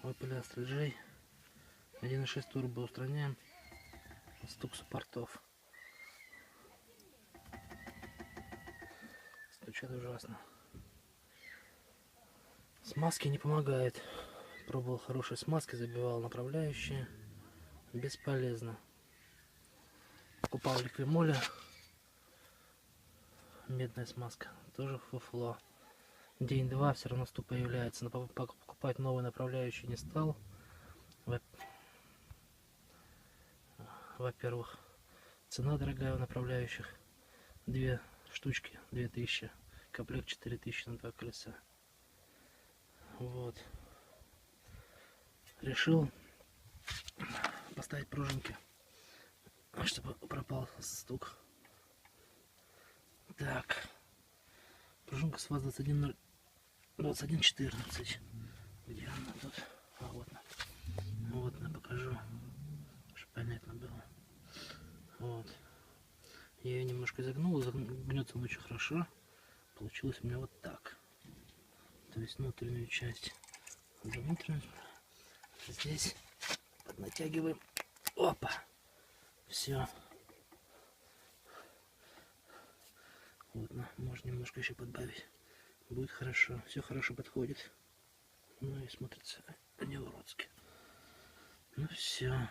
Opel Astra J 1.6 турбо устраняем стук суппортов. Стучат ужасно. Смазки не помогает. Пробовал хорошие смазки, забивал направляющие. Бесполезно. Покупал Ликвимоля. Медная смазка. Тоже фуфло. День-два все равно стук появляется. Но покупать новый направляющий не стал. Во-первых, цена дорогая у направляющих. 2 штучки 2000. Комплект 4000 на 2 колеса. Вот. Решил поставить пружинки, чтобы пропал стук. Так. Пружинка с ВАЗ 2114. Где она тут? А вот она. Вот она, покажу, чтобы понятно было. Вот. Я ее немножко изогнул, гнется он очень хорошо. Получилось у меня вот так. То есть внутреннюю часть за внутреннюю. Здесь поднатягиваем. Опа! Все. Вот, можно немножко еще подбавить. Будет хорошо. Все хорошо подходит. Ну и смотрится не уродски. Ну все.